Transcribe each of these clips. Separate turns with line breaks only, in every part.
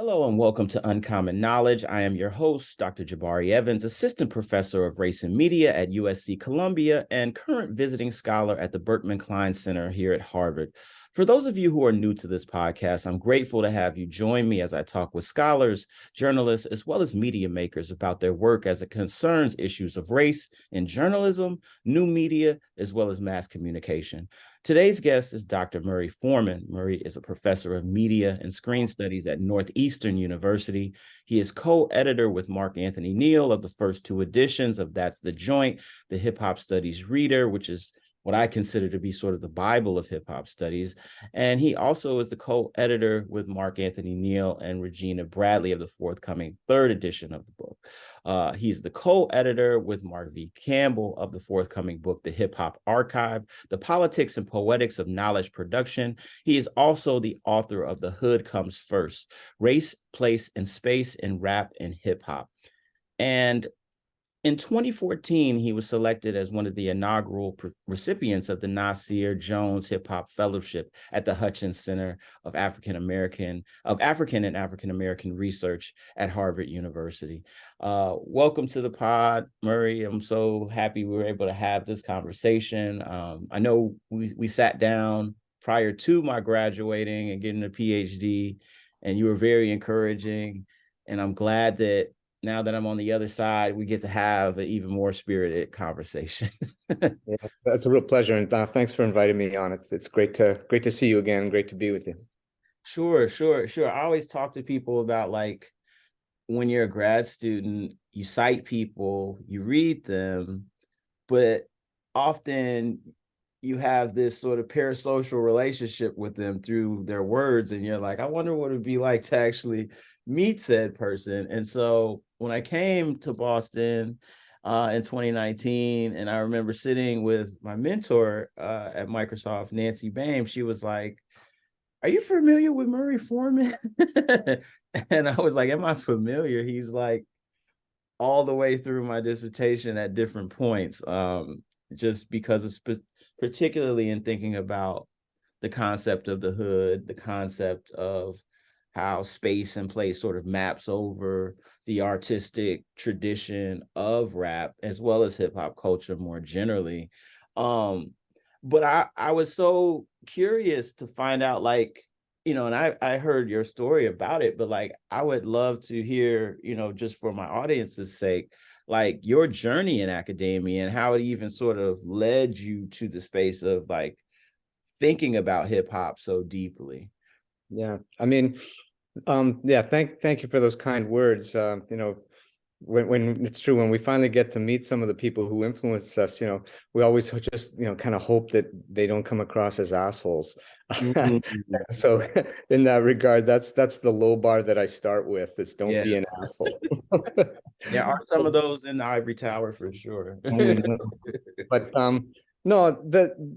Hello and welcome to Uncommon Knowledge. I am your host, Dr. Jabari Evans, Assistant Professor of Race and Media at USC Columbia and current visiting scholar at the Berkman Klein Center here at Harvard. For those of you who are new to this podcast, I'm grateful to have you join me as I talk with scholars, journalists, as well as media makers about their work as it concerns issues of race in journalism, new media, as well as mass communication. Today's guest is Dr. Murray Forman. Murray is a professor of media and screen studies at Northeastern University. He is co-editor with Mark Anthony Neal of the first two editions of That's the Joint, the Hip Hop Studies Reader, which is what I consider to be sort of the Bible of hip hop studies. And he also is the co-editor with Mark Anthony Neal and Regina Bradley of the forthcoming third edition of the book. He's the co-editor with Mark V. Campbell of the forthcoming book, The Hip Hop Archive, The Politics and Poetics of Knowledge Production. He is also the author of The Hood Comes First, Race, Place, and Space in Rap and Hip Hop. And in 2014, he was selected as one of the inaugural recipients of the Nasir Jones Hip Hop Fellowship at the Hutchins Center of African and African American Research at Harvard University. Welcome to the pod, Murray. I'm so happy we were able to have this conversation. I know we sat down prior to my graduating and getting a PhD, and you were very encouraging. And I'm glad that now that I'm on the other side, we get to have an even more spirited conversation.
Yeah, it's a real pleasure, and thanks for inviting me on. It's great to see you again. Great to be with you.
Sure. I always talk to people about, like, when you're a grad student, you cite people, you read them, but often you have this sort of parasocial relationship with them through their words, and you're like, I wonder what it'd be like to actually meet said person. And so when I came to Boston in 2019, and I remember sitting with my mentor at Microsoft, Nancy Bame, she was like, are you familiar with Murray Forman? And I was like, am I familiar? He's like all the way through my dissertation at different points, just because of particularly in thinking about the concept of the hood, the concept of how space and place sort of maps over the artistic tradition of rap, as well as hip hop culture more generally. But I was so curious to find out, like, and I heard your story about it, but like, I would love to hear, just for my audience's sake, like your journey in academia and how it even sort of led you to the space of like thinking about hip hop so deeply.
Yeah, I mean, yeah, thank you for those kind words. When it's true, when we finally get to meet some of the people who influenced us, we always just, kind of hope that they don't come across as assholes.
Mm-hmm.
So in that regard, that's the low bar that I start with, is don't be an asshole.
There are some of those in the ivory tower for sure.
But no,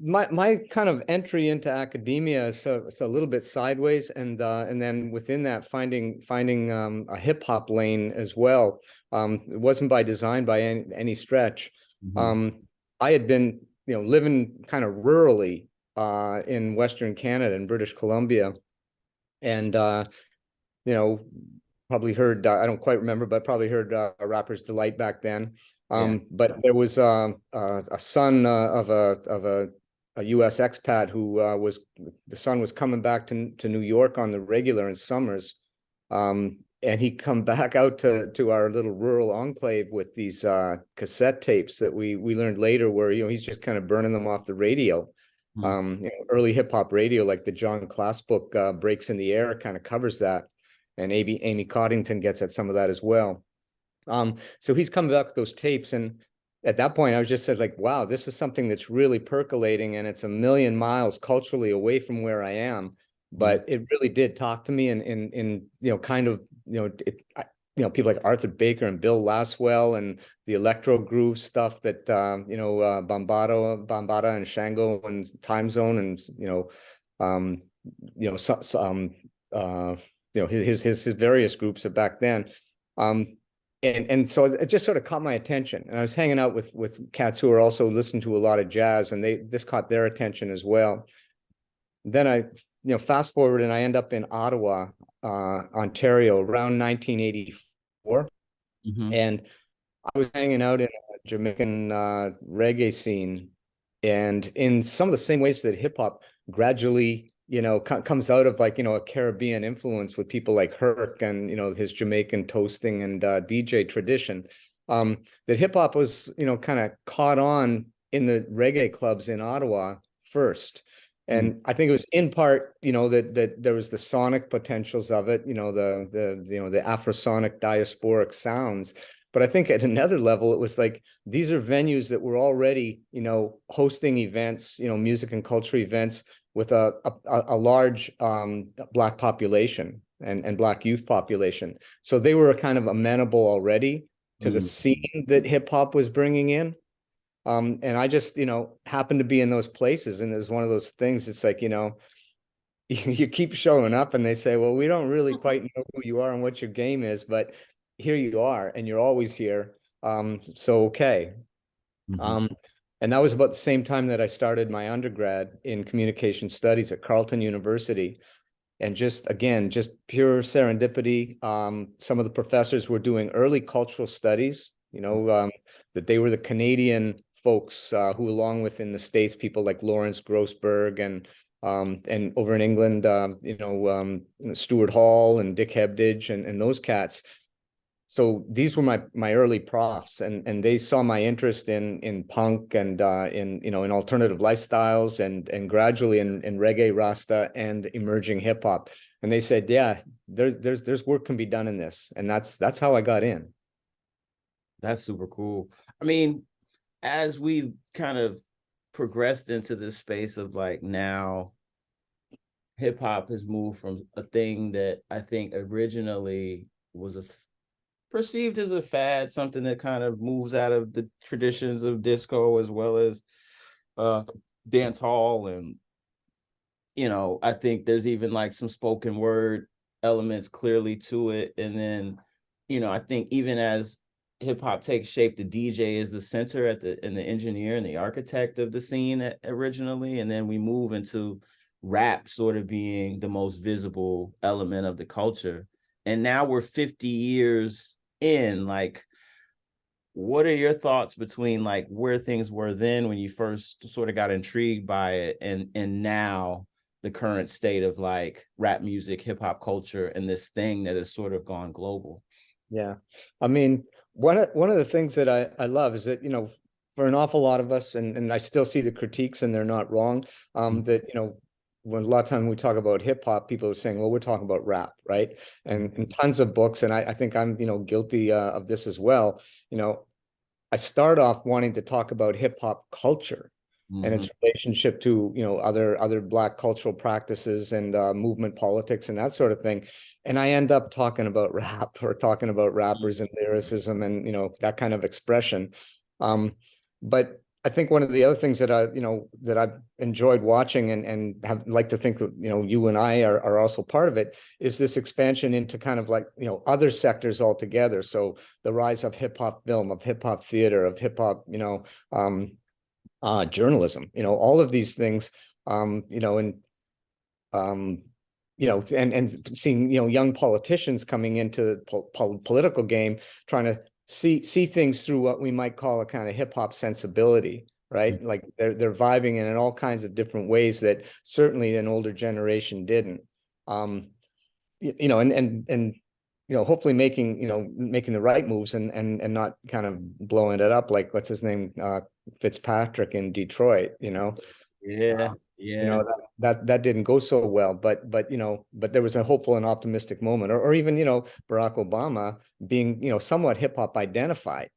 my kind of entry into academia is a little bit sideways, and then within that finding a hip hop lane as well. It wasn't by design by any stretch.
Mm-hmm.
I had been living kind of rurally in Western Canada in British Columbia, and probably heard, I don't quite remember, but probably heard Rapper's Delight back then. But there was a son of a U.S. expat who the son was coming back to New York on the regular in summers, and he'd come back out to our little rural enclave with these cassette tapes that we learned later were, he's just kind of burning them off the radio. Early hip hop radio, like the John Class book, Breaks in the Air, kind of covers that, and Amy Coddington gets at some of that as well. So he's coming back with those tapes, and at that point I was just said, like, wow, this is something that's really percolating, and it's a million miles culturally away from where I am, but it really did talk to me, and kind of people like Arthur Baker and Bill Laswell and the electro groove stuff that Bambaataa and Shango and Time Zone, and his various groups of back then. And so it just sort of caught my attention, and I was hanging out with cats who are also listening to a lot of jazz, and this caught their attention as well. Then I fast forward and I end up in Ottawa, Ontario around 1984.
Mm-hmm.
And I was hanging out in a Jamaican reggae scene, and in some of the same ways that hip hop gradually, comes out of like, a Caribbean influence with people like Herc and, his Jamaican toasting and DJ tradition, that hip hop was, kind of caught on in the reggae clubs in Ottawa first. And I think it was in part, that there was the sonic potentials of it, the Afrosonic diasporic sounds. But I think at another level, it was like, these are venues that were already, hosting events, music and culture events with a large Black population and Black youth population. So they were kind of amenable already to the scene that hip hop was bringing in. And I just, happened to be in those places. And it's one of those things, it's like, you keep showing up and they say, well, we don't really quite know who you are and what your game is, but here you are and you're always here. So, okay. And that was about the same time that I started my undergrad in communication studies at Carleton University. And just pure serendipity. Some of the professors were doing early cultural studies, that they were the Canadian folks who, along with in the States, people like Lawrence Grossberg and over in England, Stuart Hall and Dick Hebditch and those cats. So these were my early profs, and they saw my interest in punk and in alternative lifestyles and gradually in reggae, Rasta, and emerging hip hop. And they said, yeah, there's work can be done in this, and that's how I got in.
That's super cool. I mean, as we've kind of progressed into this space of like now, hip hop has moved from a thing that I think originally was perceived as a fad, something that kind of moves out of the traditions of disco as well as dance hall. And, I think there's even like some spoken word elements clearly to it. And then, I think even as hip hop takes shape, the DJ is the center and the engineer and the architect of the scene originally. And then we move into rap sort of being the most visible element of the culture. And now we're 50 years in. Like, what are your thoughts between like where things were then when you first sort of got intrigued by it and now the current state of like rap music, hip hop culture, and this thing that has sort of gone global?
Yeah. I mean, one of the things that I love is that, for an awful lot of us, and I still see the critiques and they're not wrong, that, when a lot of time we talk about hip hop, people are saying, well, we're talking about rap, right? And tons of books, and I think I'm, guilty of this as well. I start off wanting to talk about hip hop culture and its relationship to, other Black cultural practices and movement politics and that sort of thing. And I end up talking about rap or talking about rappers and lyricism and, that kind of expression. But I think one of the other things that that I've enjoyed watching and have like to think that, you and I are also part of it, is this expansion into kind of like, other sectors altogether. So the rise of hip hop film, of hip hop theater, of hip hop, journalism, all of these things, and seeing, young politicians coming into the political game, trying to see things through what we might call a kind of hip hop sensibility, right? Like they're vibing in all kinds of different ways that certainly an older generation didn't. Hopefully making the right moves and not kind of blowing it up like what's his name, Fitzpatrick in Detroit,
Yeah.
that didn't go so well, but there was a hopeful and optimistic moment, or even, Barack Obama being, somewhat hip hop identified,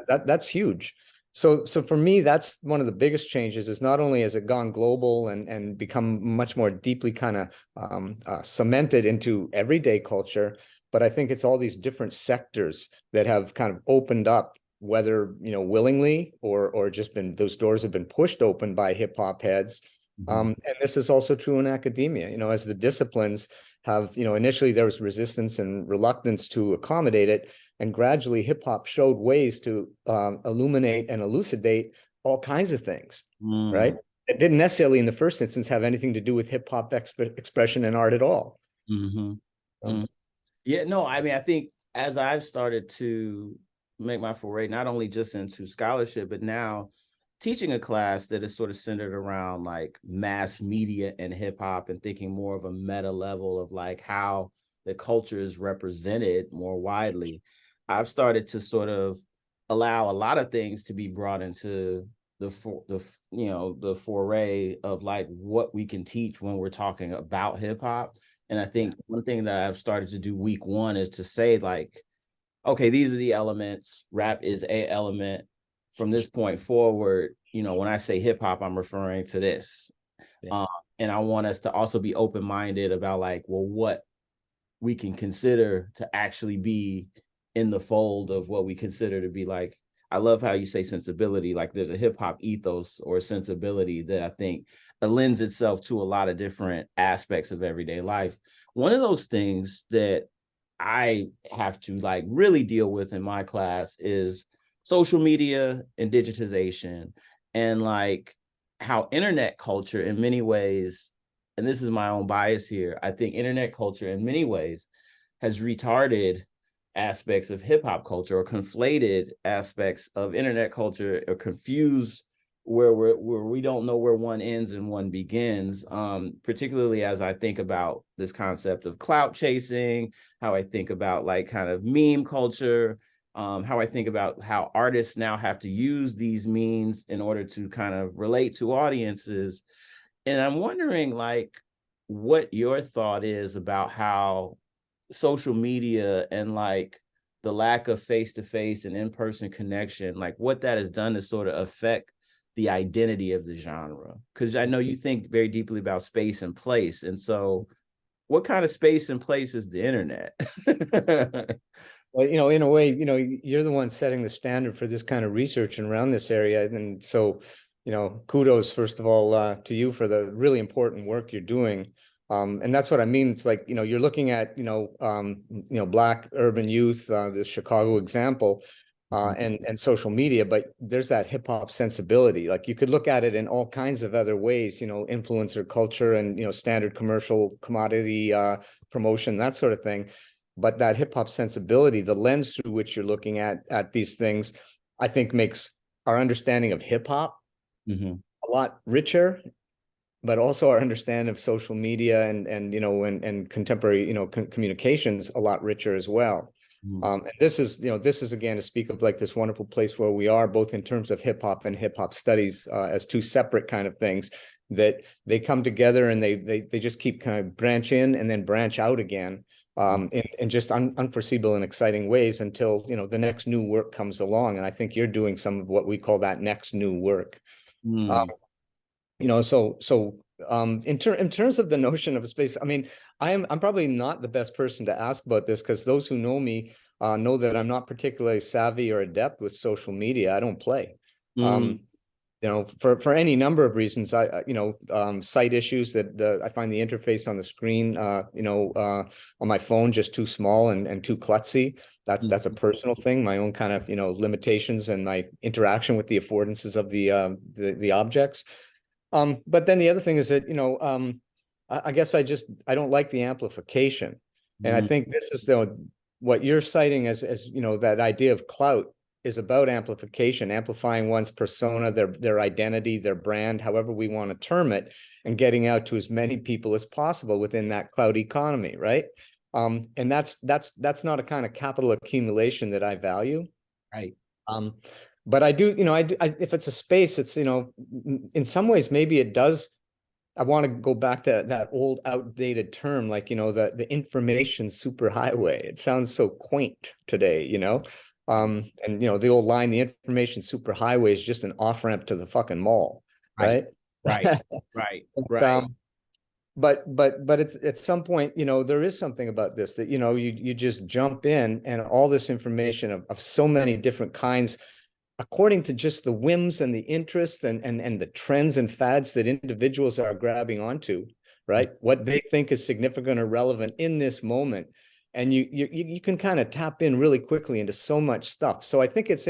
that's huge. So for me, that's one of the biggest changes, is not only has it gone global and become much more deeply kind of cemented into everyday culture, but I think it's all these different sectors that have kind of opened up, whether, willingly or just those doors have been pushed open by hip hop heads. And this is also true in academia, as the disciplines have, initially there was resistance and reluctance to accommodate it. And gradually hip hop showed ways to illuminate and elucidate all kinds of things, right? it didn't necessarily in the first instance have anything to do with hip hop expression and art at all.
Mm-hmm. Mm-hmm. Yeah, no, I mean, I think as I've started to make my foray, not only just into scholarship, but now teaching a class that is sort of centered around like mass media and hip hop and thinking more of a meta level of like how the culture is represented more widely, I've started to sort of allow a lot of things to be brought into the foray of like what we can teach when we're talking about hip hop. And I think one thing that I've started to do week one is to say like, okay, these are the elements. Rap is a element. From this point forward, when I say hip hop, I'm referring to this. Yeah. And I want us to also be open-minded about like, well, what we can consider to actually be in the fold of what we consider to be like. I love how you say sensibility. Like there's a hip hop ethos or sensibility that I think lends itself to a lot of different aspects of everyday life. One of those things that I have to like really deal with in my class is social media and digitization, and like how internet culture in many ways, and this is my own bias here, I think internet culture in many ways has retarded aspects of hip hop culture or conflated aspects of internet culture or confused where we don't know where one ends and one begins, particularly as I think about this concept of clout chasing, how I think about like kind of meme culture, how I think about how artists now have to use these memes in order to kind of relate to audiences. And I'm wondering like what your thought is about how social media and like the lack of face-to-face and in-person connection, like what that has done to sort of affect the identity of the genre. Because I know you think very deeply about space and place. And so what kind of space and place is the internet?
Well, in a way, you're the one setting the standard for this kind of research and around this area. And so, kudos, first of all, to you for the really important work you're doing. And that's what I mean. It's like, you're looking at, Black urban youth, the Chicago example, and social media, but there's that hip hop sensibility. Like you could look at it in all kinds of other ways, influencer culture and, standard commercial commodity promotion, that sort of thing. But that hip hop sensibility, the lens through which you're looking at these things, I think makes our understanding of hip hop a lot richer, but also our understanding of social media and contemporary communications a lot richer as well. And this is again to speak of like this wonderful place where we are, both in terms of hip hop and hip hop studies as two separate kind of things that they come together and they just keep kind of branch in and then branch out again. In just unforeseeable and exciting ways until the next new work comes along, and I think you're doing some of what we call that next new work. In terms of the notion of space, I mean, I'm probably not the best person to ask about this because those who know me know that I'm not particularly savvy or adept with social media. I don't play. For any number of reasons, sight issues that I find the interface on the screen, on my phone just too small and too klutzy. That's a personal thing, my own kind of, limitations and my interaction with the affordances of the objects. But then the other thing is that, I guess I don't like the amplification. And I think this is what you're citing as that idea of clout is about amplification, amplifying one's persona, their identity, their brand, however we want to term it, and getting out to as many people as possible within that cloud economy, right? And that's not a kind of capital accumulation that I value.
Right.
But I do, if it's a space, it's, in some ways, maybe it does. I want to go back to that old outdated term, like, the information superhighway. It sounds so quaint today, and the old line, the information superhighway is just an off-ramp to the fucking mall, right?
Right.
But it's at some point, there is something about this that, you just jump in and all this information of so many different kinds, according to just the whims and the interests and the trends and fads that individuals are grabbing onto, right? What they think is significant or relevant in this moment. And you can kind of tap in really quickly into so much stuff. So I think it's,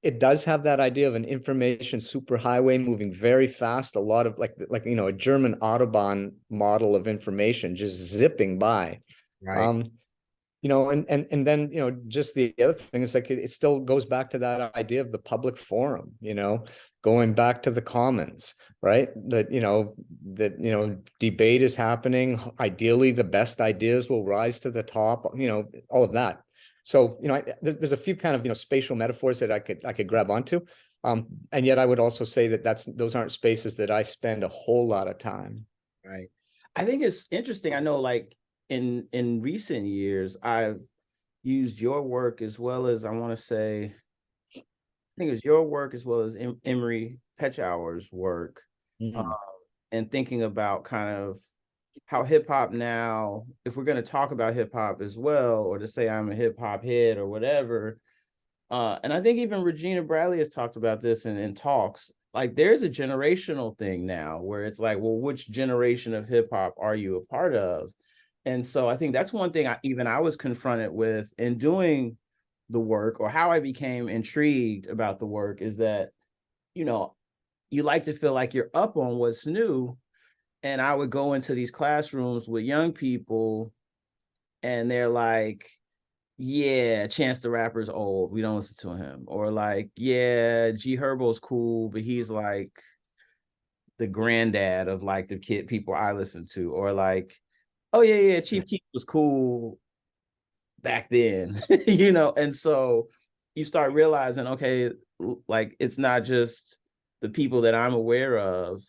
it does have that idea of an information superhighway moving very fast, a lot of like a German Autobahn model of information just zipping by.
Right.
And then, just the other thing is like it still goes back to that idea of the public forum, going back to the commons, right? That debate is happening. Ideally, the best ideas will rise to the top, all of that. So, there's a few kind of, spatial metaphors that I could grab onto. And yet I would also say that those aren't spaces that I spend a whole lot of time.
Right. I think it's interesting. I know, like, in recent years, I've used your work as well as, I want to say, I think it was your work as well as Emery Petchower's work, and thinking about kind of how hip hop now, if we're going to talk about hip hop as well, or to say I'm a hip hop head or whatever, and I think even Regina Bradley has talked about this in talks. Like, there's a generational thing now where it's like, well, which generation of hip hop are you a part of? And so I think that's one thing I was confronted with in doing the work, or how I became intrigued about the work, is that, you like to feel like you're up on what's new. And I would go into these classrooms with young people and they're like, yeah, Chance the Rapper's old, we don't listen to him. Or like, yeah, G Herbo's cool, but he's like the granddad of like the people I listen to. Or like, oh yeah, Chief Keef was cool back then, and so you start realizing, okay, like, it's not just the people that I'm aware of.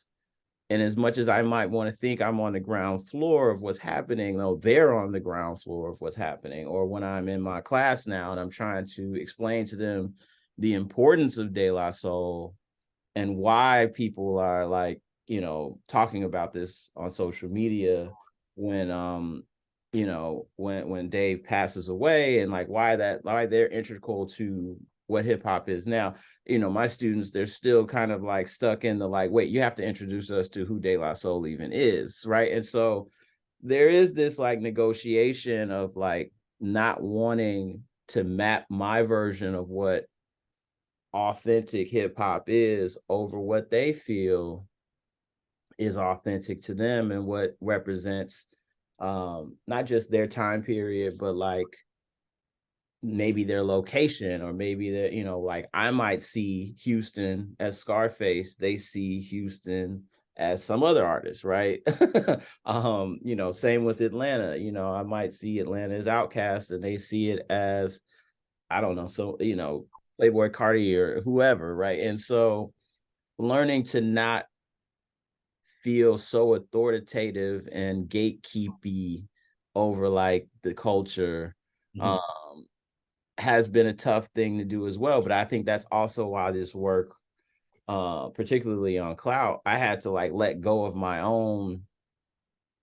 And as much as I might want to think I'm on the ground floor of what's happening, though, they're on the ground floor of what's happening. Or when I'm in my class now and I'm trying to explain to them the importance of De La Soul and why people are like, talking about this on social media when when Dave passes away, and like why they're integral to what hip hop is now. My students, they're still kind of like stuck in the like, wait, you have to introduce us to who De La Soul even is, right? And so there is this like negotiation of like not wanting to map my version of what authentic hip hop is over what they feel is authentic to them and what represents not just their time period, but like maybe their location, or maybe that, like I might see Houston as Scarface, they see Houston as some other artist, right? Same with Atlanta. I might see Atlanta as Outkast and they see it as, I don't know, so Playboy Carti or whoever, right? And so learning to not feel so authoritative and gatekeepy over like the culture has been a tough thing to do as well. But I think that's also why this work, particularly on Clout, I had to like let go of my own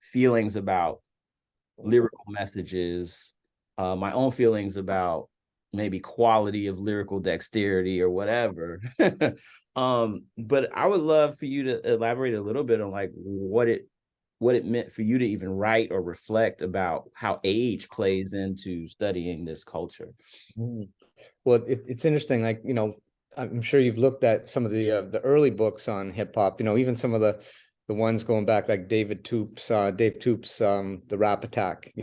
feelings about lyrical messages, my own feelings about maybe quality of lyrical dexterity or whatever. But I would love for you to elaborate a little bit on like what it meant for you to even write or reflect about how age plays into studying this culture.
Well, it's interesting. Like, I'm sure you've looked at some of the early books on hip hop, even some of the ones going back, like Dave Toop's, The Rap Attack,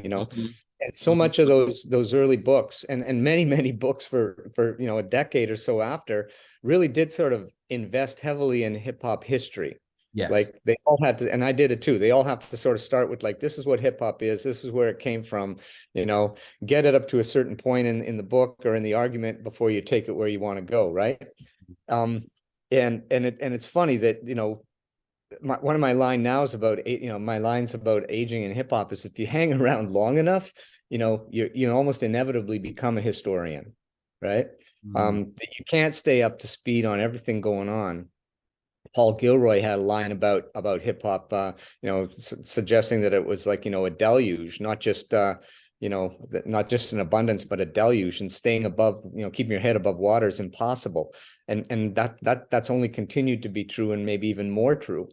and so much of those early books and many books for a decade or so after really did sort of invest heavily in hip hop history.
Yes.
Like they all had to, and I did it too. They all have to sort of start with like, this is what hip hop is. This is where it came from, get it up to a certain point in the book or in the argument before you take it where you want to go. Right. And it's funny that, one of my line now is about, my lines about aging in hip hop is if you hang around long enough, you almost inevitably become a historian. Right. You can't stay up to speed on everything going on. Paul Gilroy had a line about hip hop, suggesting that it was like, a deluge, not just, not just an abundance, but a deluge, and staying above, keeping your head above water is impossible. And that's only continued to be true, and maybe even more true.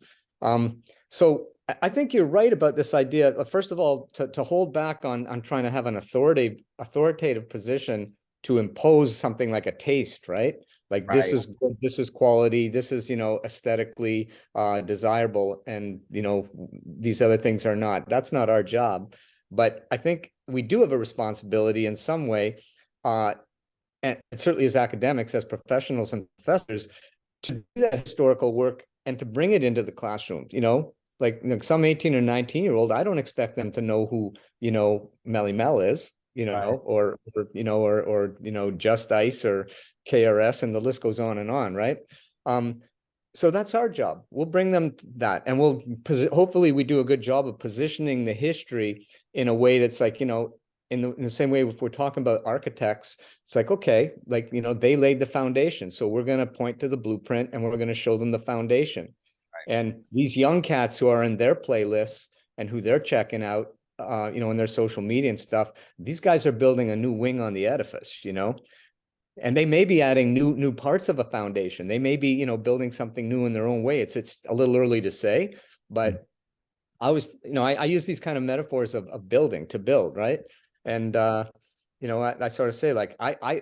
So I think you're right about this idea. First of all, to hold back on trying to have an authoritative position to impose something like a taste, right? Like
Right.
this is good, this is quality, this is, you know, aesthetically desirable, and you know, these other things are not. That's not our job. But I think we do have a responsibility in some way, and certainly as academics, as professionals and professors, to do that historical work and to bring it into the classroom. You know, like some 18 or 19-year-old, I don't expect them to know who, you know, Melly Mel is, you
Right.
know, or you know, or you know, Just Ice or KRS, and the list goes on and on, right? So that's our job. We'll bring them that, and we'll hopefully we do a good job of positioning the history in a way that's like, you know, in the same way, if we're talking about architects, it's like, okay, like, you know, they laid the foundation. So we're going to point to the blueprint and we're going to show them the foundation.
Right.
And these young cats who are in their playlists and who they're checking out, you know, in their social media and stuff, these guys are building a new wing on the edifice, you know, and they may be adding new parts of a foundation. They may be, you know, building something new in their own way. It's a little early to say, but I was, you know, I use these kind of metaphors of building to build, right? And you know, I sort of say like I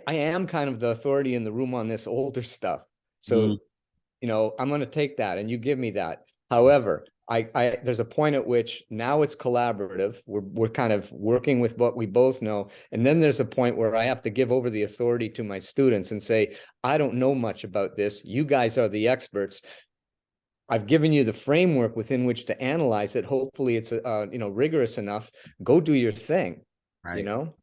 am kind of the authority in the room on this older stuff. So, you know, I'm going to take that and you give me that. However, there's a point at which now it's collaborative. We're kind of working with what we both know. And then there's a point where I have to give over the authority to my students and say, I don't know much about this. You guys are the experts. I've given you the framework within which to analyze it. Hopefully it's you know, rigorous enough. Go do your thing, you
Right.
know?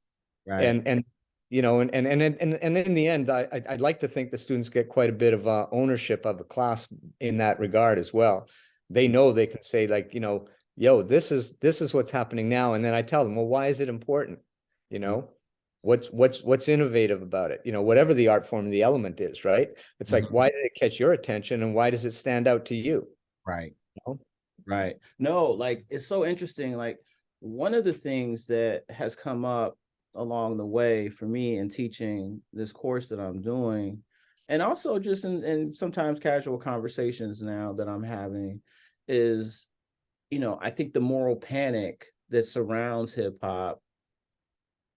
Right.
And you know, and in the end, I'd like to think the students get quite a bit of ownership of the class in that regard as well. They know they can say like, you know, yo, this is what's happening now. And then I tell them, well, why is it important? You know, what's innovative about it? You know, whatever the art form, the element is, right? It's like, why did it catch your attention and why does it stand out to you?
Right.
You know?
Right. No, like it's so interesting. Like one of the things that has come up along the way for me in teaching this course that I'm doing, and also just in sometimes casual conversations now that I'm having, is, you know, I think the moral panic that surrounds hip hop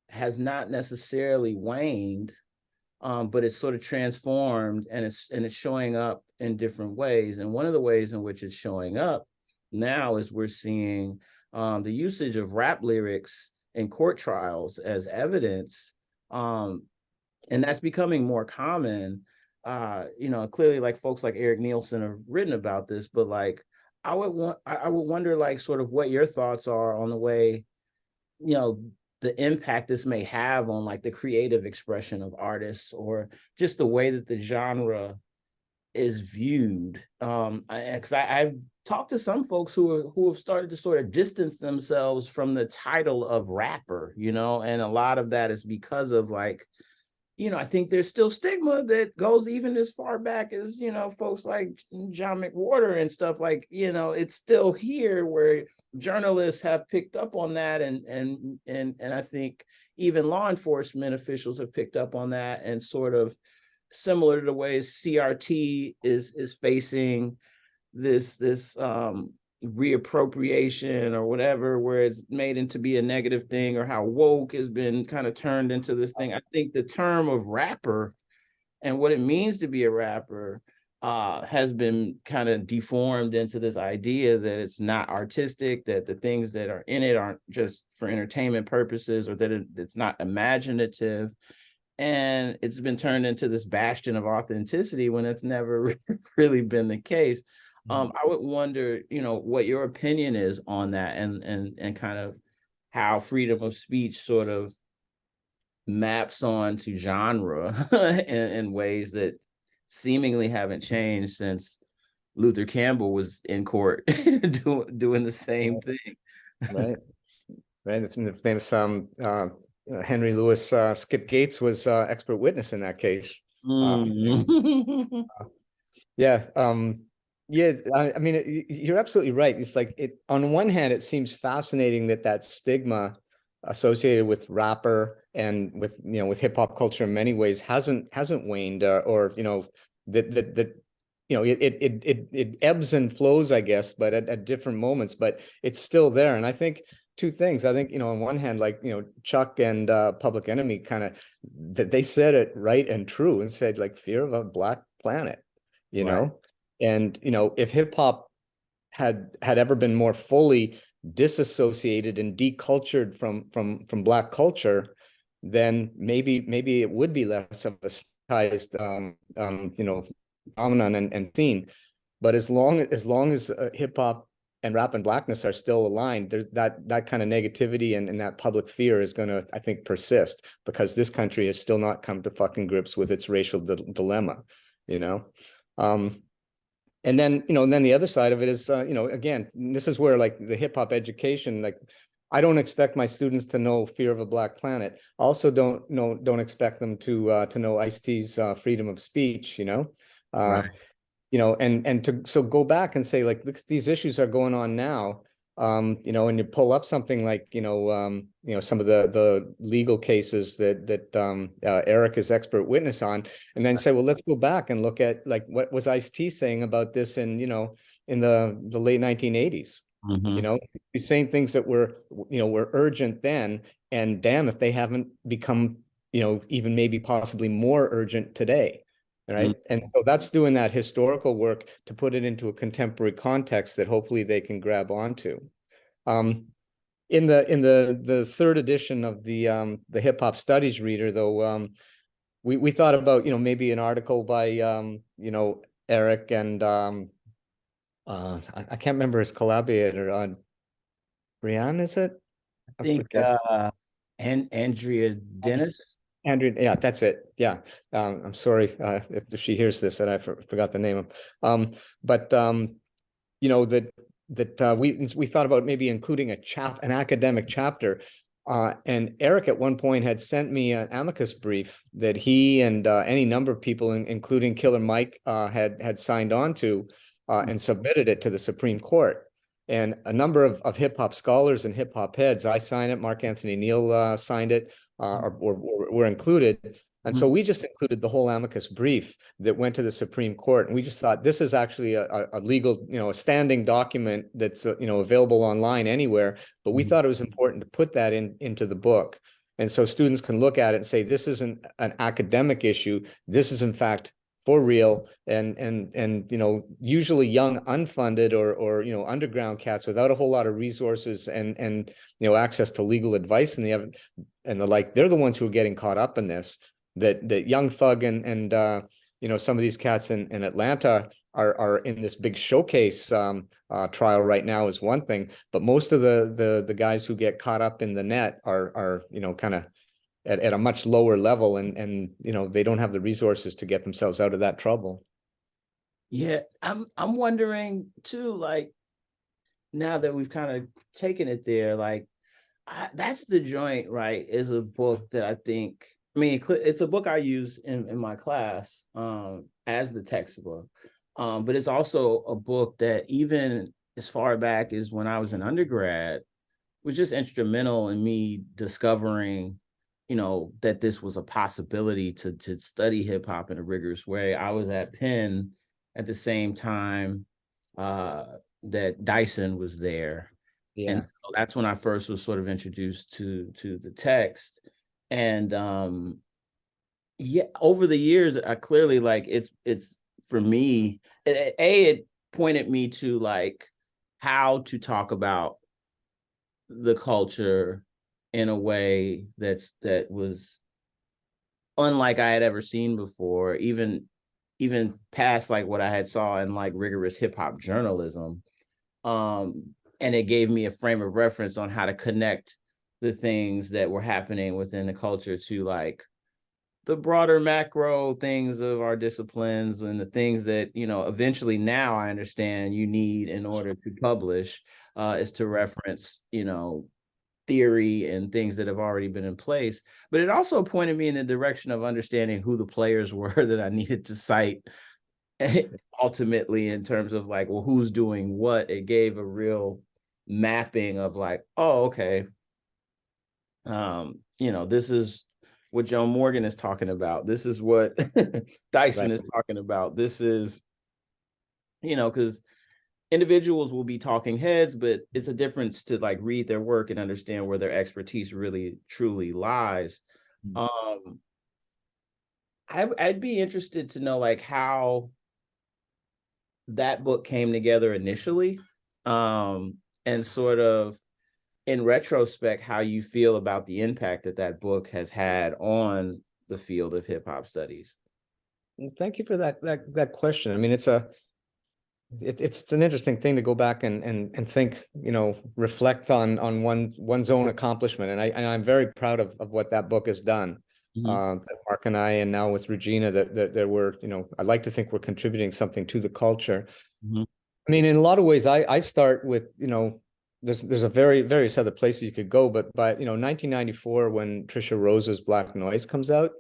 has not necessarily waned, but it's sort of transformed, and it's showing up in different ways. And one of the ways in which it's showing up now is we're seeing the usage of rap lyrics in court trials as evidence, and that's becoming more common. You know, clearly, like folks like Eric Nielsen have written about this, but like I would wonder, like, sort of what your thoughts are on the way, you know, the impact this may have on like the creative expression of artists, or just the way that the genre is viewed. Because I've talked to some folks who have started to sort of distance themselves from the title of rapper, you know, and a lot of that is because of like, you know, I think there's still stigma that goes even as far back as, you know, folks like John McWhorter and stuff. Like, you know, it's still here where journalists have picked up on that, and I think even law enforcement officials have picked up on that, and sort of similar to the ways CRT is facing this reappropriation or whatever, where it's made into be a negative thing, or how woke has been kind of turned into this thing. I think the term of rapper and what it means to be a rapper has been kind of deformed into this idea that it's not artistic, that the things that are in it aren't just for entertainment purposes, or that it's not imaginative. And it's been turned into this bastion of authenticity when it's never really been the case. I would wonder, you know, what your opinion is on that, and kind of how freedom of speech sort of maps on to genre in ways that seemingly haven't changed since Luther Campbell was in court doing the same thing.
Right. Right. The famous Henry Louis Skip Gates was expert witness in that case.
Mm.
Yeah. Yeah. I mean, you're absolutely right. It's like on one hand, it seems fascinating that stigma associated with rapper and with, you know, with hip hop culture in many ways hasn't waned, or you know, that you know, it ebbs and flows, I guess, but at different moments, but it's still there. And I think two things. I think, on one hand, like, Chuck and Public Enemy kind of, they said it right and true and said, like, fear of a black planet,
Right.
and, if hip hop had ever been more fully disassociated and decultured from black culture, then maybe it would be less of a sized phenomenon and scene. But as long as hip hop and rap and blackness are still aligned, there's that kind of negativity and that public fear is going to, I think, persist, because this country has still not come to fucking grips with its racial dilemma, and then the other side of it is, again, this is where, like, the hip hop education, like, I don't expect my students to know Fear of a Black Planet. Also, don't expect them to know Ice-T's Freedom of Speech.
Right.
And so go back and say, like, look, these issues are going on now. And you pull up something like, some of the legal cases that Eric is expert witness on, and then say, well, let's go back and look at, like, what was Ice-T saying about this in the late 1980s.
Mm-hmm.
He's saying things that were urgent then, and damn if they haven't become, even maybe possibly more urgent today. Right. And so that's doing that historical work to put it into a contemporary context that hopefully they can grab onto. In the third edition of the Hip Hop Studies Reader, though, we thought about, maybe an article by Eric and I can't remember his collaborator on Brian, is it?
I think and Andrea Dennis.
Andrew, yeah, that's it. Yeah, I'm sorry if she hears this and I forgot the name of. But we thought about maybe including an academic chapter. And Eric at one point had sent me an amicus brief that he and any number of people, including Killer Mike, had signed on to and submitted it to the Supreme Court. And a number of hip hop scholars and hip hop heads, I signed it, Mark Anthony Neal signed it, or were included. And so we just included the whole amicus brief that went to the Supreme Court. And we just thought, this is actually a legal, a standing document that's, available online anywhere. But we thought it was important to put that into the book. And so students can look at it and say, this isn't an academic issue. This is, in fact, for real. And usually young, unfunded or underground cats without a whole lot of resources and access to legal advice and the like, they're the ones who are getting caught up in this. That Young Thug and some of these cats in Atlanta are in this big showcase trial right now is one thing, but most of the guys who get caught up in the net are kind of at a much lower level, and they don't have the resources to get themselves out of that trouble.
Yeah, I'm wondering too, like, now that we've kind of taken it there, like, that's the joint, right? Is a book that I think, it's a book I use in my class as the textbook, but it's also a book that even as far back as when I was an undergrad was just instrumental in me discovering, that this was a possibility to study hip hop in a rigorous way. I was at Penn at the same time that Dyson was there. Yeah. And so that's when I first was sort of introduced to the text. And over the years, I clearly, like, it's for me, it pointed me to, like, how to talk about the culture in a way that was unlike I had ever seen before, even past, like, what I had saw in, like, rigorous hip hop journalism. And it gave me a frame of reference on how to connect the things that were happening within the culture to, like, the broader macro things of our disciplines and the things that, eventually now I understand you need in order to publish, is to reference, theory and things that have already been in place. But it also pointed me in the direction of understanding who the players were that I needed to cite ultimately, in terms of, like, well, who's doing what. It gave a real mapping of, like, oh, okay, this is what Joe Morgan is talking about. This is what Dyson is talking about. This is, because individuals will be talking heads, but it's a difference to like read their work and understand where their expertise really truly lies. I'd be interested to know like how that book came together initially, and sort of in retrospect, how you feel about the impact that that book has had on the field of hip hop studies.
Well, thank you for that question. I mean, it's an interesting thing to go back and think, reflect on one's own accomplishment. And I'm very proud of what that book has done. Mark and I, and now with Regina, that we're, I'd like to think we're contributing something to the culture. I mean, in a lot of ways, I start with, there's a various other places you could go, but by 1994, when Trisha Rose's Black Noise comes out,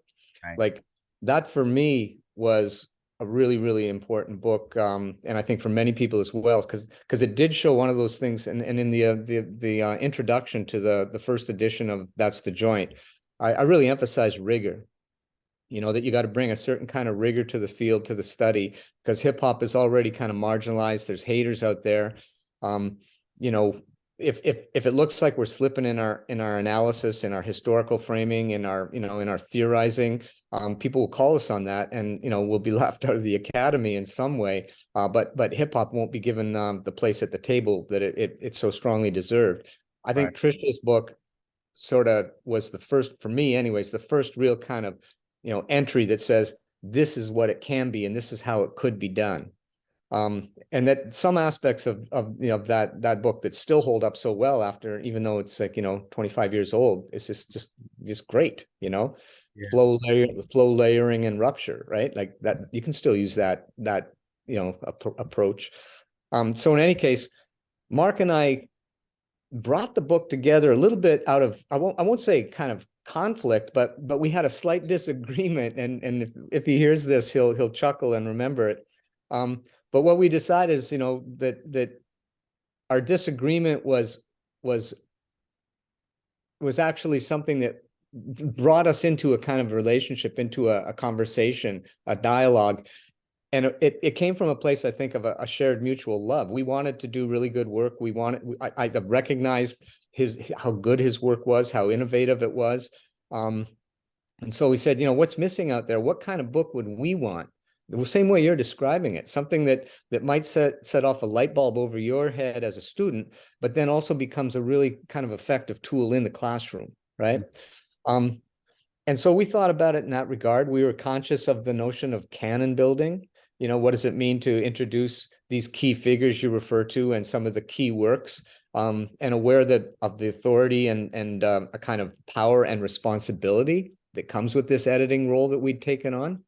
right,
like that for me was a really, really important book, and I think for many people as well, because it did show one of those things, and in the introduction to the first edition of That's the Joint, I really emphasized rigor. That you got to bring a certain kind of rigor to the field, to the study, because hip hop is already kind of marginalized. There's haters out there. If it looks like we're slipping in our analysis, in our historical framing, in our in our theorizing, people will call us on that, and we'll be left out of the academy in some way. But hip hop won't be given the place at the table that it so strongly deserved. I think
right.
Trisha's book sort of was the first, for me anyways, the first real kind of entry that says this is what it can be and this is how it could be done. And that some aspects of that book that still hold up so well after, even though it's like 25 years old, it's just great.
Yeah.
Flow layering and rupture, right? Like that, you can still use that approach. So in any case, Mark and I brought the book together a little bit out of, I won't say kind of conflict, but we had a slight disagreement, and if he hears this, he'll chuckle and remember it. But what we decided is, that our disagreement was actually something that brought us into a kind of relationship, into a conversation, a dialogue. And it came from a place, I think, of a shared mutual love. We wanted to do really good work. I recognized how good his work was, how innovative it was. And so we said, what's missing out there? What kind of book would we want? The same way you're describing it, something that might set off a light bulb over your head as a student, but then also becomes a really kind of effective tool in the classroom, right? And so we thought about it in that regard. We were conscious of the notion of canon building. What does it mean to introduce these key figures you refer to and some of the key works, and aware of the authority and a kind of power and responsibility that comes with this editing role that we'd taken on.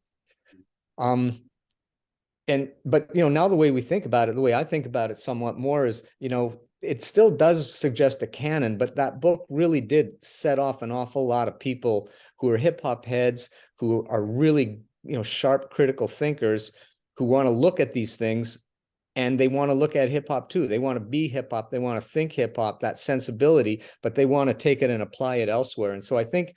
But now the way we think about it, the way I think about it somewhat more is, it still does suggest a canon, but that book really did set off an awful lot of people who are hip hop heads, who are really, sharp critical thinkers, who want to look at these things, and they want to look at hip hop too. They want to be hip hop. They want to think hip hop, that sensibility, but they want to take it and apply it elsewhere. And so I think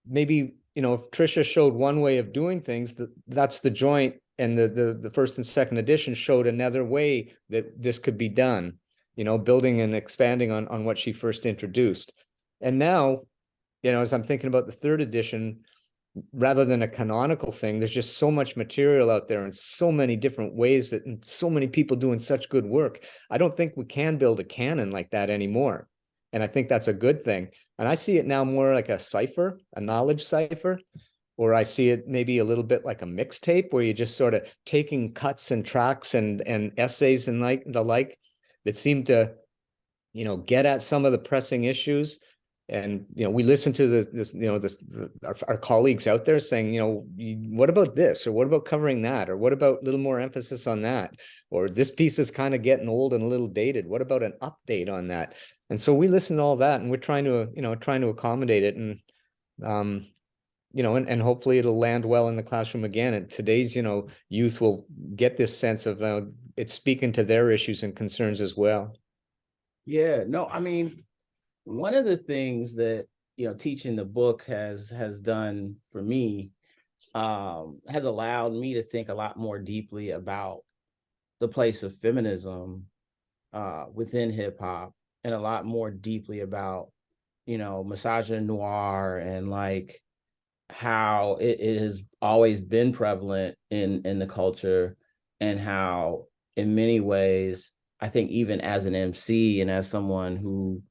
maybe, if Trisha showed one way of doing things, That's the Joint, and the first and second edition showed another way that this could be done, building and expanding on what she first introduced. And now, as I'm thinking about the third edition, rather than a canonical thing, there's just so much material out there in so many different ways, and so many people doing such good work. I don't think we can build a canon like that anymore. And I think that's a good thing. And I see it now more like a cipher, a knowledge cipher, or I see it maybe a little bit like a mixtape, where you're just sort of taking cuts and tracks and essays and the like that seem to, get at some of the pressing issues. And we listen to our colleagues out there saying, what about this, or what about covering that, or what about a little more emphasis on that, or this piece is kind of getting old and a little dated, what about an update on that? And so we listen to all that, and we're trying to accommodate it, and and hopefully it'll land well in the classroom again. And today's youth will get this sense of it's speaking to their issues and concerns as well.
Yeah, no, I mean, one of the things that teaching the book has done for me, has allowed me to think a lot more deeply about the place of feminism within hip hop, and a lot more deeply about, misogyny noir, and like how it has always been prevalent in the culture, and how in many ways, I think even as an MC and as someone who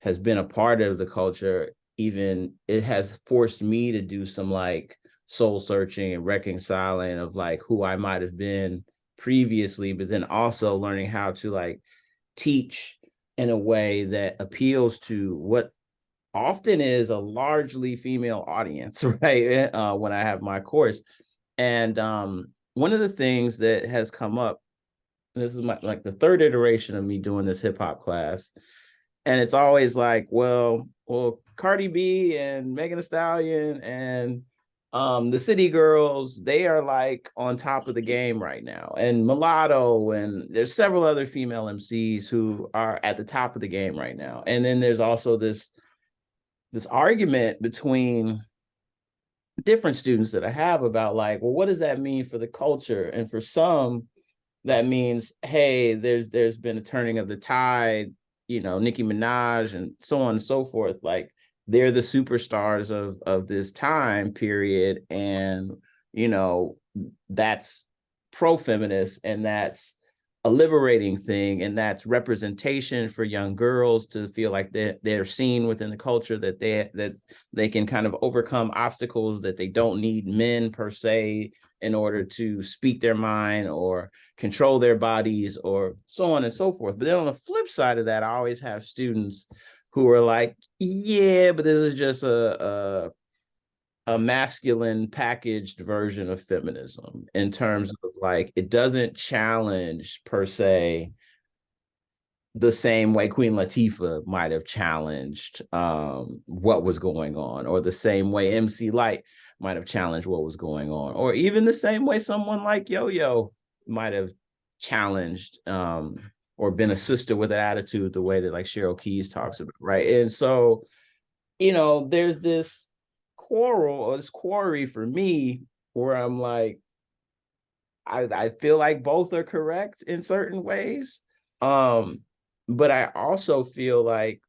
has been a part of the culture, even it has forced me to do some like soul searching and reconciling of like who I might have been previously, but then also learning how to like teach in a way that appeals to what often is a largely female audience, right? When I have my course. And one of the things that has come up, this is my like the third iteration of me doing this hip hop class, and it's always like, well, Cardi B and Megan Thee Stallion and the City Girls, they are like on top of the game right now, and Mulatto, and there's several other female MCs who are at the top of the game right now. And then there's also this argument between different students that I have about like, well, what does that mean for the culture? And for some, that means, hey, there's been a turning of the tide, Nicki Minaj and so on and so forth. Like they're the superstars of this time period. And, that's pro-feminist, and that's a liberating thing, and that's representation for young girls to feel like they're seen within the culture, that they can kind of overcome obstacles, that they don't need men per se in order to speak their mind or control their bodies or so on and so forth. But then on the flip side of that, I always have students who are like, yeah, but this is just a masculine packaged version of feminism, in terms of like, it doesn't challenge per se the same way Queen Latifah might have challenged what was going on, or the same way MC Lyte might have challenged what was going on, or even the same way someone like Yo-Yo might have challenged or been a sister with an attitude, the way that like Cheryl Keys talks about, right? And so, there's this quarrel, or this quarry for me, where I'm like, I feel like both are correct in certain ways. But I also feel like,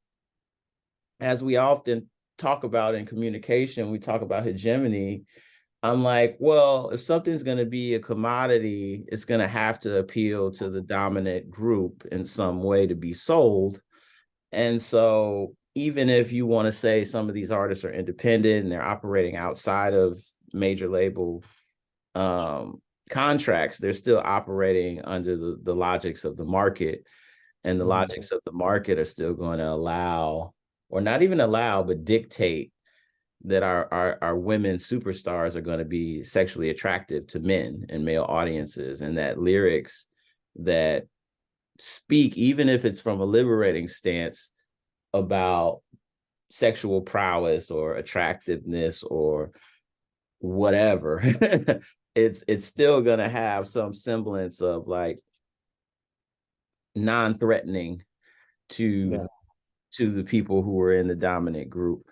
as we often talk about in communication, we talk about hegemony. I'm like, well, if something's going to be a commodity, it's going to have to appeal to the dominant group in some way to be sold. And so even if you want to say some of these artists are independent and they're operating outside of major label contracts, they're still operating under the logics of the market. And the logics of the market are still going to allow, or not even allow, but dictate that our women superstars are going to be sexually attractive to men and male audiences, and that lyrics that speak, even if it's from a liberating stance, about sexual prowess or attractiveness or whatever, it's still going to have some semblance of like non-threatening to the people who are in the dominant group.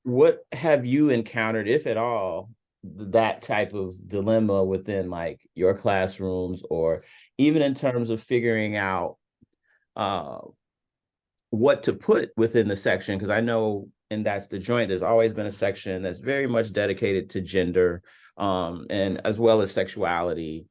What have you encountered, if at all, that type of dilemma within like your classrooms, or even in terms of figuring out what to put within the section? Because I know, and that's the joint, there's always been a section that's very much dedicated to gender, and as well as sexuality.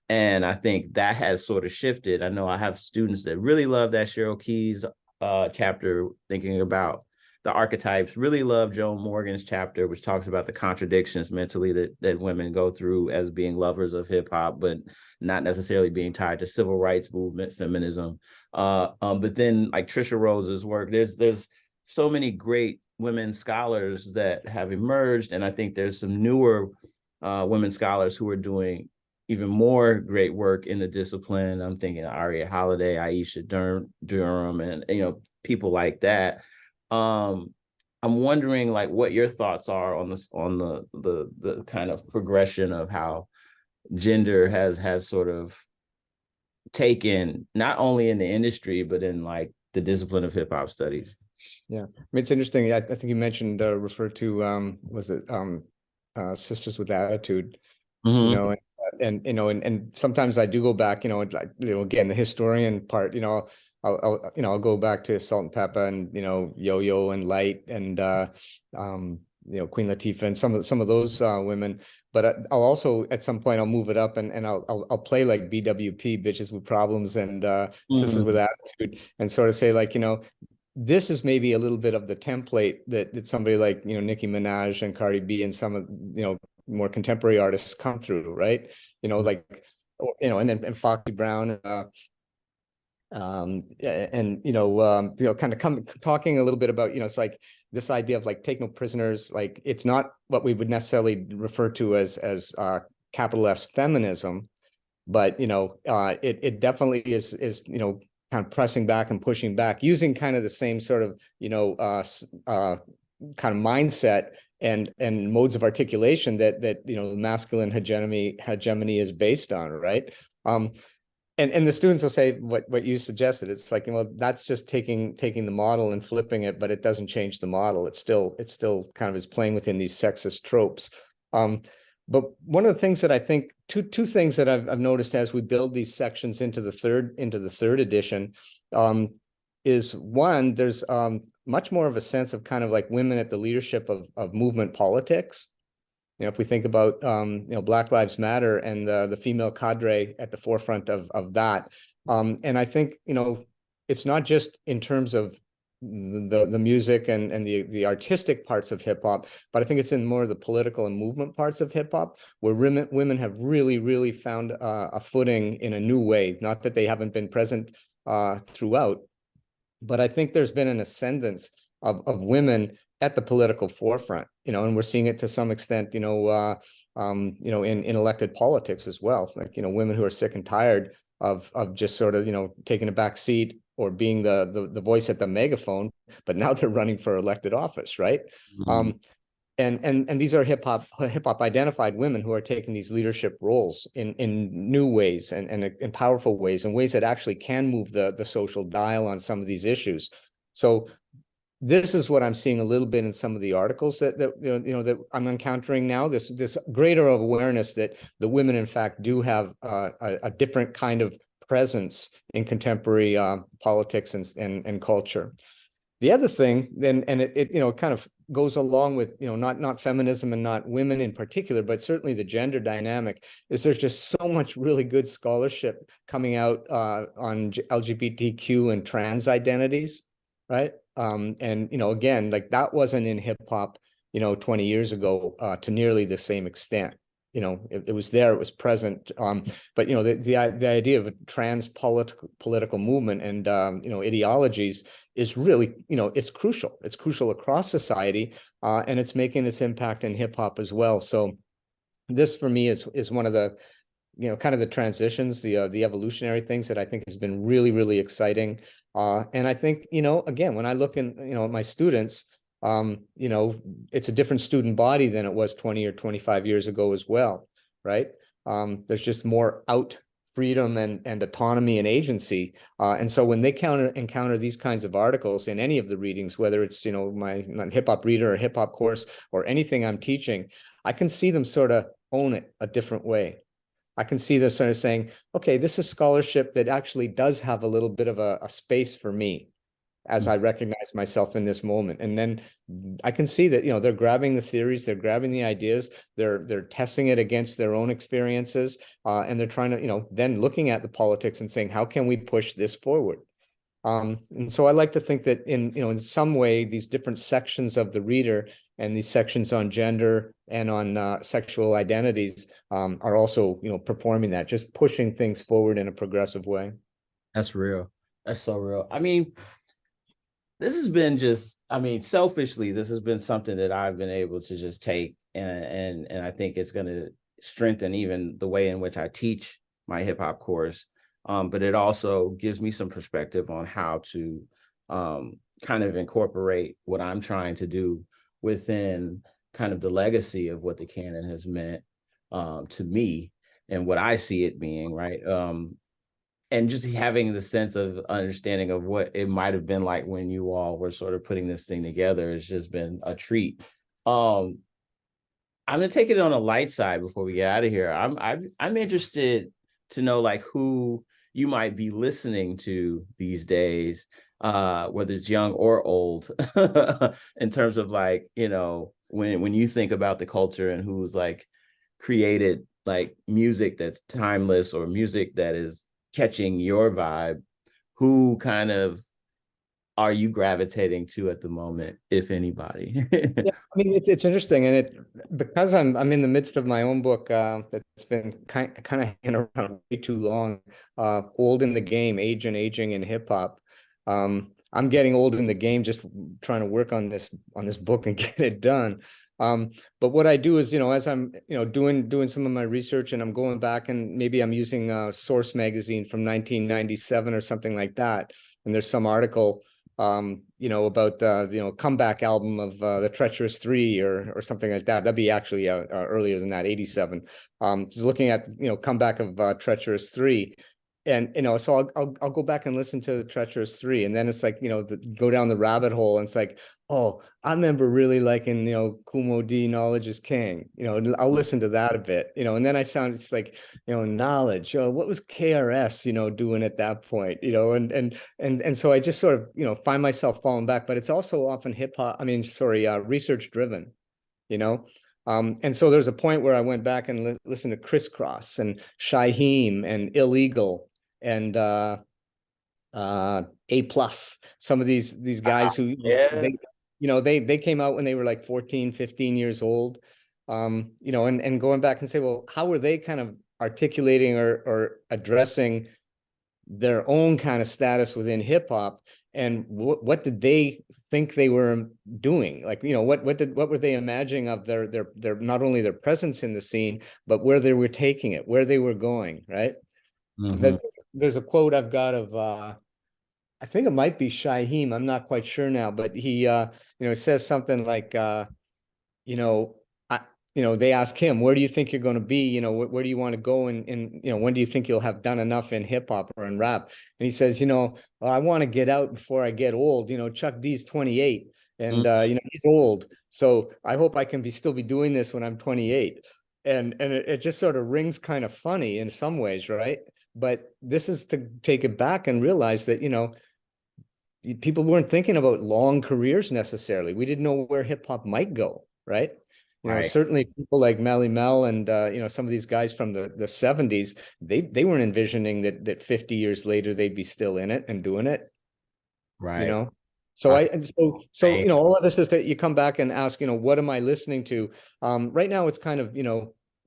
And I think that has sort of shifted. I know I have students that really love that Cheryl Keys chapter, thinking about the archetypes, really love Joan Morgan's chapter, which talks about the contradictions mentally that women go through as being lovers of hip hop, but not necessarily being tied to civil rights movement, feminism. But then like Trisha Rose's work, there's so many great women scholars that have emerged. And I think there's some newer women scholars who are doing even more great work in the discipline. I'm thinking Aria Holiday, Aisha Durham, and people like that. I'm wondering like what your thoughts are on this, on the kind of progression of how gender has sort of taken, not only in the industry, but in like the discipline of hip hop studies.
Yeah, I mean, it's interesting. I think you mentioned referred to was it Sisters with Attitude,
Mm-hmm.
and sometimes I do go back, like, again, the historian part, I'll go back to Salt and Pepper and, Yo-Yo and Light and, Queen Latifah and some of those women. But I'll also, at some point, I'll move it up and I'll play like BWP, Bitches with Problems, and Sisters with Attitude, and sort of say, like, this is maybe a little bit of the template that somebody like, Nicki Minaj and Cardi B and some of, more contemporary artists come through, right? Like, and then Foxy Brown, kind of talking a little bit about, it's like this idea of like take no prisoners. Like, it's not what we would necessarily refer to as capital S feminism, but it definitely is kind of pressing back and pushing back, using kind of the same sort of kind of mindset and modes of articulation that masculine hegemony is based on, right? And the students will say what you suggested. It's like, well, that's just taking the model and flipping it, but it doesn't change the model. It still kind of is playing within these sexist tropes. But one of the things that I think, two things that I've noticed as we build these sections into the third edition, is one, there's much more of a sense of kind of like women at the leadership of movement politics. If we think about Black Lives Matter and the female cadre at the forefront of that, and I think it's not just in terms of the music and the artistic parts of hip hop, but I think it's in more of the political and movement parts of hip hop, where women have really found a footing in a new way. Not that they haven't been present throughout, but I think there's been an ascendance of women at the political forefront, and we're seeing it to some extent, in elected politics as well. Like, women who are sick and tired of just sort of, taking a back seat or being the voice at the megaphone, but now they're running for elected office, right? And these are hip hop identified women who are taking these leadership roles in new ways and in powerful ways, and ways that actually can move the social dial on some of these issues. So this is what I'm seeing a little bit in some of the articles that I'm encountering now. This greater awareness that the women, in fact, do have a different kind of presence in contemporary politics and culture. The other thing, and it kind of goes along with not feminism and not women in particular, but certainly the gender dynamic, is there's just so much really good scholarship coming out on LGBTQ and trans identities, right? And again, like, that wasn't in hip hop 20 years ago to nearly the same extent. It was there, it was present, but the idea of a trans political movement and ideologies is really, it's crucial across society, and it's making its impact in hip hop as well. So this, for me, is one of the kind of the transitions, the evolutionary things that I think has been really exciting. And I think, again, when I look in, at my students, it's a different student body than it was 20 or 25 years ago as well, right? There's just more out freedom and autonomy and agency. And so when they encounter these kinds of articles in any of the readings, whether it's, my hip hop reader or hip hop course or anything I'm teaching, I can see them sort of own it a different way. I can see them sort of saying, okay, this is scholarship that actually does have a little bit of a space for me as I recognize myself in this moment. And then I can see that, they're grabbing the theories, they're grabbing the ideas, they're testing it against their own experiences, and they're trying to, then looking at the politics and saying, how can we push this forward? And so I like to think that in some way, these different sections of the reader and these sections on gender and on sexual identities are also, performing that, just pushing things forward in a progressive way.
That's real. That's so real. I mean, this has been selfishly, this has been something that I've been able to just take, and I think it's going to strengthen even the way in which I teach my hip hop course. But it also gives me some perspective on how to kind of incorporate what I'm trying to do within kind of the legacy of what the canon has meant to me and what I see it being, right? And just having the sense of understanding of what it might have been like when you all were sort of putting this thing together has just been a treat. I'm gonna take it on a light side before we get out of here. I'm interested to know like who you might be listening to these days, whether it's young or old, in terms of like, you know, when you think about the culture and who's like created like music that's timeless or music that is catching your vibe, who kind of are you gravitating to at the moment, if anybody?
Yeah, I mean it's interesting, and because I'm in the midst of my own book that's been kind of hanging around way too long. Old in the game, age and aging in hip hop. I'm getting old in the game, just trying to work on this book and get it done. But what I do is, as I'm doing some of my research, and I'm going back and maybe I'm using Source magazine from 1997 or something like that, and there's some article about comeback album of the Treacherous Three or something like that. That'd be actually earlier than that, 87. Just looking at comeback of Treacherous Three, and so I'll go back and listen to the Treacherous Three, and then it's like go down the rabbit hole, and it's like, oh, I remember really liking Kumo D, Knowledge is King. And I'll listen to that a bit, and then it's like Knowledge. What was KRS doing at that point? And so I just sort of find myself falling back, but it's also often research driven. And so there's a point where I went back and listened to Crisscross and Shaheem and Illegal and A Plus, some of these guys who they came out when they were like 14, 15 years old. And going back and say, well, how were they kind of articulating or addressing their own kind of status within hip hop, and what did they think they were doing? Like, what were they imagining of their not only their presence in the scene, but where they were taking it, where they were going, right?
Mm-hmm.
There's a quote I've got of I think it might be Shaheem. I'm not quite sure now, but he says something like they ask him, where do you think you're going to be? Where do you want to go? And when do you think you'll have done enough in hip hop or in rap? And he says, I want to get out before I get old. Chuck D's 28 and, he's old. So I hope I can still be doing this when I'm 28. And it just sort of rings kind of funny in some ways, right? But this is to take it back and realize that, people weren't thinking about long careers necessarily. We didn't know where hip hop might go, right?
Right.
Certainly people like Melly Mel and some of these guys from the 70s, they weren't envisioning that 50 years later they'd be still in it and doing it.
Right.
So all of this is that you come back and ask, what am I listening to? Right now it's kind of,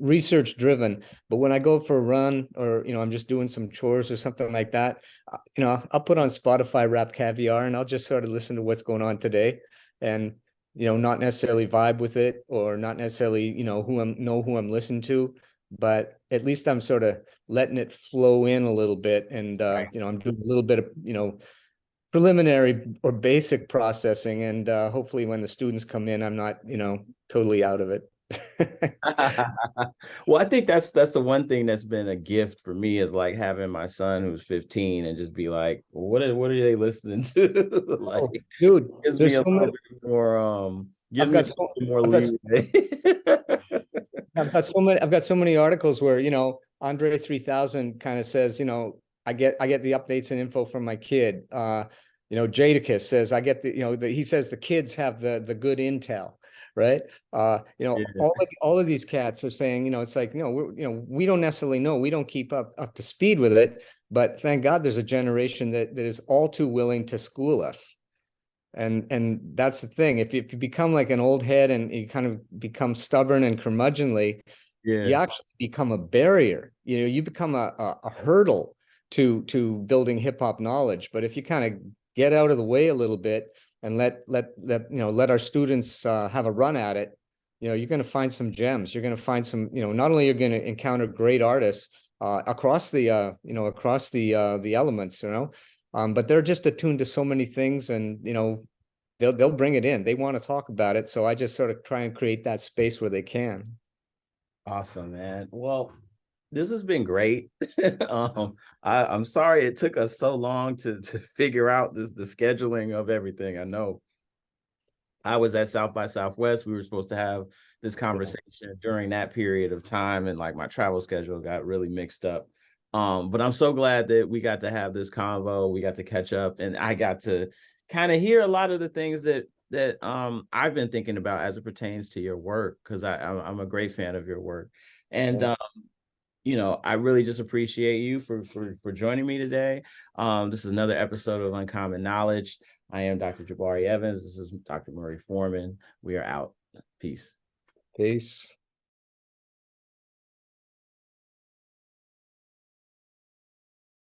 research driven, but when I go for a run or, I'm just doing some chores or something like that, I'll put on Spotify Rap Caviar and I'll just sort of listen to what's going on today and, not necessarily vibe with it or not necessarily, who I'm listening to, but at least I'm sort of letting it flow in a little bit. And, I'm doing a little bit of, preliminary or basic processing. And hopefully when the students come in, I'm not, totally out of it.
Well, I think that's the one thing that's been a gift for me is like having my son who's 15 and just be like, what are they listening to? Like,
dude,
gives me a little bit more gives me a little bit more leeway.
I've got so many articles where Andre 3000 kind of says, I get the updates and info from my kid. Jadakiss says I get he says the kids have the good intel, right? All of these cats are saying, it's like, we don't necessarily know, we don't keep up to speed with it, but thank God there's a generation that is all too willing to school us. And that's the thing. If you become like an old head and you kind of become stubborn and curmudgeonly, you actually become a barrier. You become a hurdle to building hip hop knowledge. But if you kind of get out of the way a little bit and let our students have a run at it, you're going to find some gems. You're going to find some, not only you're going to encounter great artists across the elements, but they're just attuned to so many things, and they'll bring it in. They want to talk about it, so I just sort of try and create that space where they can.
Awesome, man. Well, this has been great. I'm sorry it took us so long to figure out the scheduling of everything. I know I was at South by Southwest. We were supposed to have this conversation during that period of time, and like my travel schedule got really mixed up. But I'm so glad that we got to have this convo. We got to catch up, and I got to kind of hear a lot of the things that I've been thinking about as it pertains to your work, because I'm a great fan of your work. And you know, I really just appreciate you for joining me today. This is another episode of Uncommon Knowledge. I am Dr. Jabari Evans. This is Dr. Murray Forman. We are out. Peace.
Peace.